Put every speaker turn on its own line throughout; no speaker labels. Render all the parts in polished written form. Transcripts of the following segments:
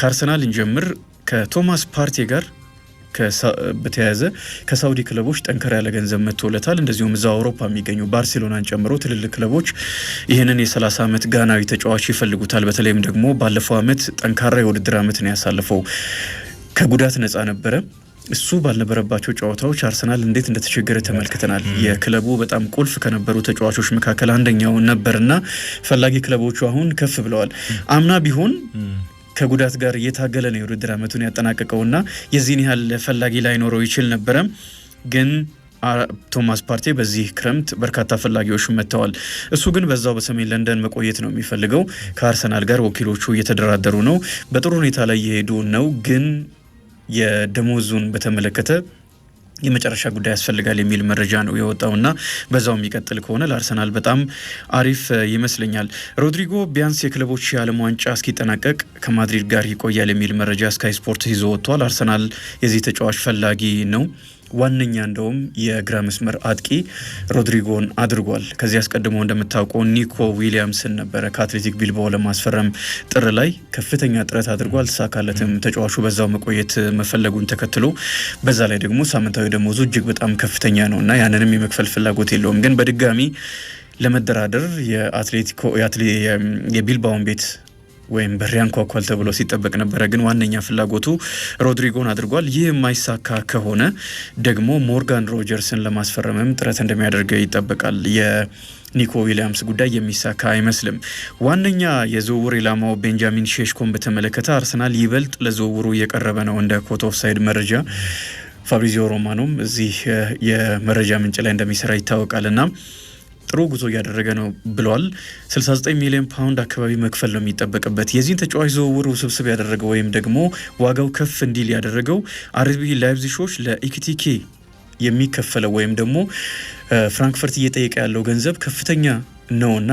ከአርሰናል እንጀምር። ከቶማስ ፓርቴ ጋር በተያያዘ ከሳውዲ ክለቦች ጠንከር ያለ ገንዘብ መጥቶለታል። እንደዚሁም እዛው አውሮፓ የሚገኙ ባርሴሎናን ጨምሮ ትልልቅ ክለቦች ይህንን የ30 ዓመት ጋናዊ ተጫዋች ይፈልጉታል። በተለይም ደግሞ ባለፈው ዓመት ጠንካራ የውድድር ዓመት ነው ያሳለፈው። ከጉዳት ነፃ ነበረ። እሱ ባልነበረባቸው ጨዋታዎች አርሰናል እንዴት እንደተቸገረ ተመልክተናል። የክለቡ በጣም ቁልፍ ከነበሩ ተጫዋቾች መካከል አንደኛው ነበርና ፈላጊ ክለቦቹ አሁን ከፍ ብለዋል። አምና ቢሆን ከጉዳት ጋር እየታገለ ነው የውድድር ዓመቱን ያጠናቀቀውና የዚህን ያህል ፈላጊ ላይኖረው ይችል ነበረ። ግን ቶማስ ፓርቴ በዚህ ክረምት በርካታ ፈላጊዎች መጥተዋል። እሱ ግን በዛው በሰሜን ለንደን መቆየት ነው የሚፈልገው። ከአርሰናል ጋር ወኪሎቹ እየተደራደሩ ነው። በጥሩ ሁኔታ ላይ እየሄዱ ነው። ግን የደሞዙን በተመለከተ የመጨረሻ ጉዳይ ያስፈልጋል የሚል መረጃ ነው የወጣውና በዛው የሚቀጥል ከሆነ ለአርሰናል በጣም አሪፍ ይመስለኛል። ሮድሪጎ ቢያንስ የክለቦች የዓለም ዋንጫ እስኪጠናቀቅ ከማድሪድ ጋር ይቆያል የሚል መረጃ ስካይ ስፖርት ይዞ ወጥቷል። አርሰናል የዚህ ተጫዋች ፈላጊ ነው። ዋነኛ እንደውም የግራ መስመር አጥቂ ሮድሪጎን አድርጓል። ከዚህ አስቀድሞ እንደምታውቀው ኒኮ ዊሊያምስን ነበረ ከአትሌቲክ ቢልባኦ ለማስፈረም ጥር ላይ ከፍተኛ ጥረት አድርጓል። ተሳካለትም። ተጫዋቹ በዛው መቆየት መፈለጉን ተከትሎ በዛ ላይ ደግሞ ሳምንታዊ ደሞዙ እጅግ በጣም ከፍተኛ ነው እና ያንንም የመክፈል ፍላጎት የለውም። ግን በድጋሚ ለመደራደር የቢልባኦን ቤት ወይም በሪያን ኳኳል ተብሎ ሲጠበቅ ነበረ። ግን ዋነኛ ፍላጎቱ ሮድሪጎን አድርጓል። ይህ የማይሳካ ከሆነ ደግሞ ሞርጋን ሮጀርስን ለማስፈረምም ጥረት እንደሚያደርገ ይጠበቃል። የኒኮ ዊሊያምስ ጉዳይ የሚሳካ አይመስልም። ዋነኛ የዝውውር ኢላማው ቤንጃሚን ሼሽኮን በተመለከተ አርሰናል ይበልጥ ለዝውውሩ እየቀረበ ነው እንደ ኮት ኦፍ ሳይድ መረጃ። ፋብሪዚዮ ሮማኖም እዚህ የመረጃ ምንጭ ላይ እንደሚሰራ ይታወቃልና ጥሩ ጉዞ እያደረገ ነው ብሏል። 69 ሚሊዮን ፓውንድ አካባቢ መክፈል ነው የሚጠበቅበት። የዚህን ተጫዋች ዝውውር ውስብስብ ያደረገው ወይም ደግሞ ዋጋው ከፍ እንዲል ያደረገው አርቢ ላይፕዚሾች ለኢኪቲኬ የሚከፈለው ወይም ደግሞ ፍራንክፈርት እየጠየቀ ያለው ገንዘብ ከፍተኛ ነውና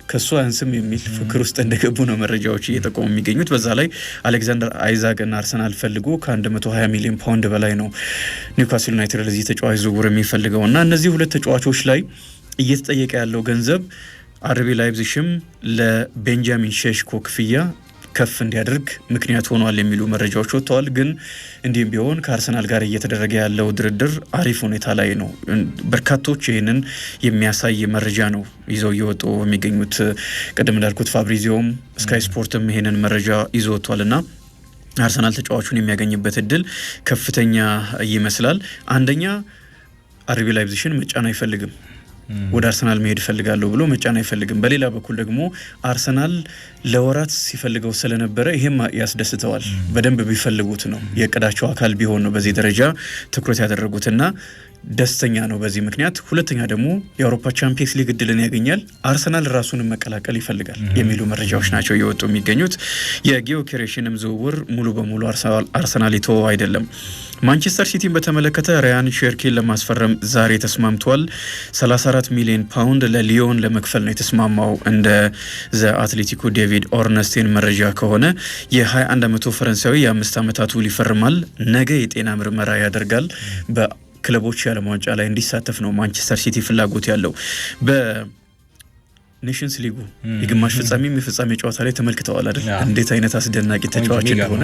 ከሱ አንስም የሚል ፍክር ውስጥ እንደገቡ ነው መረጃዎች እየጠቆሙ የሚገኙት። በዛ ላይ አሌክዛንደር አይዛክና አርሰናል ፈልጎ ከ120 ሚሊዮን ፓውንድ በላይ ነው ኒውካስል ዩናይትድ ለዚህ ተጫዋች ዝውውር የሚፈልገውና እነዚህ ሁለት ተጫዋቾች ላይ እየተጠየቀ ያለው ገንዘብ አርቢ ላይፕዚግም ለቤንጃሚን ሼሽኮ ክፍያ ከፍ እንዲያደርግ ምክንያት ሆኗል የሚሉ መረጃዎች ወጥተዋል። ግን እንዲህም ቢሆን ከአርሰናል ጋር እየተደረገ ያለው ድርድር አሪፍ ሁኔታ ላይ ነው። በርካቶች ይህንን የሚያሳይ መረጃ ነው ይዘው እየወጡ የሚገኙት። ቅድም እንዳልኩት ፋብሪዚዮም ስካይ ስፖርትም ይህንን መረጃ ይዞ ወጥቷልና አርሰናል ተጫዋቹን የሚያገኝበት እድል ከፍተኛ ይመስላል። አንደኛ አርቢ ላይፕዚግን መጫን አይፈልግም። ወደ አርሰናል መሄድ ፈልጋለሁ ብሎ መጫን አይፈልግም። በሌላ በኩል ደግሞ አርሰናል ለወራት ሲፈልገው ስለነበረ ይሄም ያስደስተዋል። በደንብ ቢፈልጉት ነው የእቅዳቸው አካል ቢሆን ነው በዚህ ደረጃ ትኩረት ያደረጉትና ደስተኛ ነው በዚህ ምክንያት። ሁለተኛ ደግሞ የአውሮፓ ቻምፒየንስ ሊግ እድልን ያገኛል። አርሰናል ራሱንም መቀላቀል ይፈልጋል የሚሉ መረጃዎች ናቸው እየወጡ የሚገኙት። የጊዮኬሬሽንም ዝውውር ሙሉ በሙሉ አርሰናል የተወው አይደለም። ማንቸስተር ሲቲን በተመለከተ ራያን ሼርኪን ለማስፈረም ዛሬ ተስማምቷል። 34 ሚሊዮን ፓውንድ ለሊዮን ለመክፈል ነው የተስማማው እንደ ዘ አትሌቲኮ ዴቪድ ኦርነስቴን መረጃ ከሆነ የ21 ዓመቱ ፈረንሳዊ የ5 ዓመታት ውል ይፈርማል። ነገ የጤና ምርመራ ያደርጋል። በክለቦች የዓለም ዋንጫ ላይ እንዲሳተፍ ነው ማንቸስተር ሲቲ ፍላጎት ያለው። ኔሽንስ ሊጉ የግማሽ ፍጻሜም የፍጻሜ ጨዋታ ላይ ተመልክተዋል አይደል? እንዴት አይነት አስደናቂ ተጫዋች እንደሆነ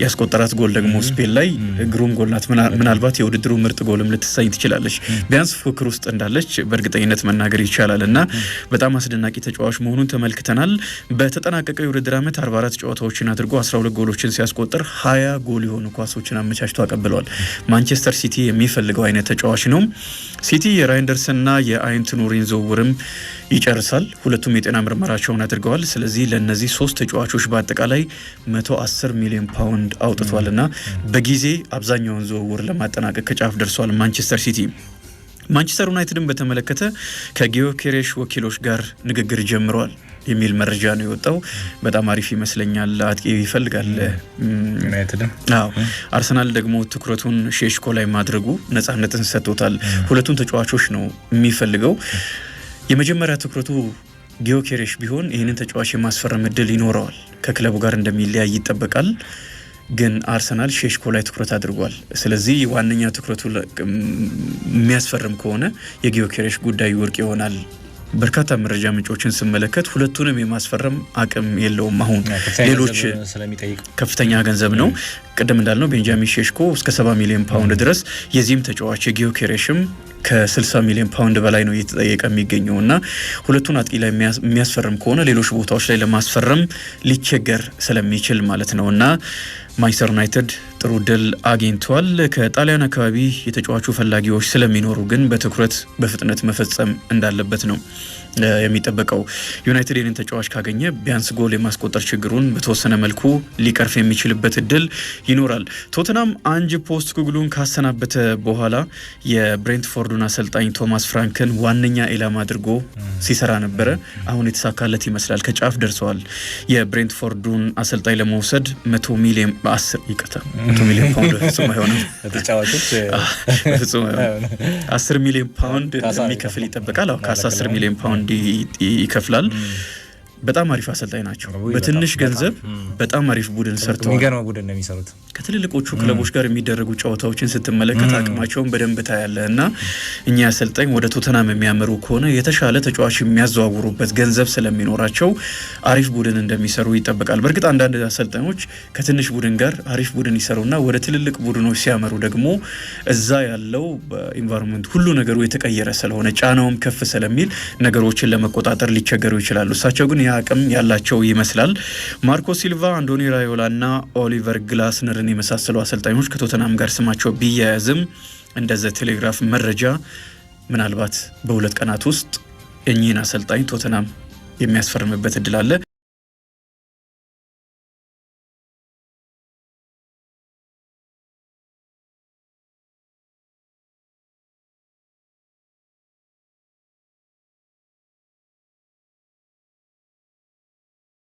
ያስቆጠራት ጎል ደግሞ ስፔን ላይ ግሩም ጎል ናት። ምናልባት የውድድሩ ምርጥ ጎልም ልትሳኝ ትችላለች። ቢያንስ ፉክክር ውስጥ እንዳለች በእርግጠኝነት መናገር ይቻላል እና በጣም አስደናቂ ተጫዋች መሆኑን ተመልክተናል። በተጠናቀቀው የውድድር ዓመት 44 ጨዋታዎችን አድርጎ 12 ጎሎችን ሲያስቆጥር 20 ጎል የሆኑ ኳሶችን አመቻችቶ አቀብለዋል። ማንቸስተር ሲቲ የሚፈልገው አይነት ተጫዋች ነው። ሲቲ የራይንደርስና የአይንትኑሪን ዝውውርም ይጨርሳል። ሁለቱም የጤና ምርመራቸውን አድርገዋል። ስለዚህ ለነዚህ ሶስት ተጫዋቾች በአጠቃላይ 110 ሚሊዮን ፓውንድ አውጥቷልና በጊዜ አብዛኛውን ዝውውር ለማጠናቀቅ ከጫፍ ደርሷል ማንቸስተር ሲቲ። ማንቸስተር ዩናይትድን በተመለከተ ከጊዮኬሬሽ ወኪሎች ጋር ንግግር ጀምረዋል የሚል መረጃ ነው የወጣው። በጣም አሪፍ ይመስለኛል። አጥቂ ይፈልጋል ዩናይትድ። አርሰናል ደግሞ ትኩረቱን ሼሽኮ ላይ ማድረጉ ነፃነትን ሰጥቶታል። ሁለቱን ተጫዋቾች ነው የሚፈልገው። የመጀመሪያ ትኩረቱ ጊዮኬሬሽ ቢሆን ይህንን ተጫዋች የማስፈረም እድል ይኖረዋል። ከክለቡ ጋር እንደሚለያይ ይጠበቃል። ግን አርሰናል ሼሽኮ ላይ ትኩረት አድርጓል። ስለዚህ ዋነኛ ትኩረቱ የሚያስፈርም ከሆነ የጊዮኬሬሽ ጉዳይ ውድቅ ይሆናል በርካታ መረጃ ምንጮችን ስመለከት ሁለቱንም የማስፈረም አቅም የለውም። አሁን ሌሎች ከፍተኛ ገንዘብ ነው። ቀደም እንዳልነው ቤንጃሚን ሼሽኮ እስከ 70 ሚሊዮን ፓውንድ ድረስ የዚህም ተጫዋች ጊዮኬሬሽም ከ60 ሚሊዮን ፓውንድ በላይ ነው እየተጠየቀ የሚገኘው እና ሁለቱን አጥቂ ላይ የሚያስፈርም ከሆነ ሌሎች ቦታዎች ላይ ለማስፈረም ሊቸገር ስለሚችል ማለት ነውና ማንቸስተር ዩናይትድ ጥሩ ድል አግኝቷል። ከጣሊያን አካባቢ የተጫዋቹ ፈላጊዎች ስለሚኖሩ ግን በትኩረት በፍጥነት መፈጸም እንዳለበት ነው የሚጠበቀው። ዩናይትድ ይህንን ተጫዋች ካገኘ ቢያንስ ጎል የማስቆጠር ችግሩን በተወሰነ መልኩ ሊቀርፍ የሚችልበት እድል ይኖራል። ቶተናም አንጅ ፖስቴኮግሉን ካሰናበተ በኋላ የብሬንትፎርዱን አሰልጣኝ ቶማስ ፍራንክን ዋነኛ ኢላማ አድርጎ ሲሰራ ነበረ። አሁን የተሳካለት ይመስላል። ከጫፍ ደርሰዋል። የብሬንትፎርዱን አሰልጣኝ ለመውሰድ 100 ሚሊዮን 100 ሚሊዮን ፓውንድ ፍጹም አይሆንም። ተጫዋቾች ፍጹም አይሆንም። 10 ሚሊዮን ፓውንድ የሚከፍል ይጠበቃል። ከ10 ሚሊዮን ፓውንድ ይከፍላል። በጣም አሪፍ አሰልጣኝ ናቸው። በትንሽ ገንዘብ በጣም አሪፍ ቡድን ሰርተዋል።
የሚገርም ቡድን ነው የሚሰሩት።
ከትልልቆቹ ክለቦች ጋር የሚደረጉ ጨዋታዎችን ስትመለከት አቅማቸውን በደንብ ታያለህ እና እኛ አሰልጣኝ ወደ ቶተናም የሚያመሩ ከሆነ የተሻለ ተጫዋች የሚያዘዋውሩበት ገንዘብ ስለሚኖራቸው አሪፍ ቡድን እንደሚሰሩ ይጠበቃል። በእርግጥ አንዳንድ አሰልጣኞች ከትንሽ ቡድን ጋር አሪፍ ቡድን ይሰሩና ወደ ትልልቅ ቡድኖች ሲያመሩ ደግሞ እዛ ያለው በኢንቫይሮንመንት ሁሉ ነገሩ የተቀየረ ስለሆነ ጫናውም ከፍ ስለሚል ነገሮችን ለመቆጣጠር ሊቸገሩ ይችላሉ። እሳቸው ግን አቅም ያላቸው ይመስላል። ማርኮ ሲልቫ፣ አንዶኒ ራዮላ እና ኦሊቨር ግላስነርን የመሳሰሉ አሰልጣኞች ከቶተናም ጋር ስማቸው ቢያያዝም እንደዘ ቴሌግራፍ መረጃ ምናልባት በ2 ቀናት ውስጥ እኚህን አሰልጣኝ ቶተናም የሚያስፈርምበት እድል አለ።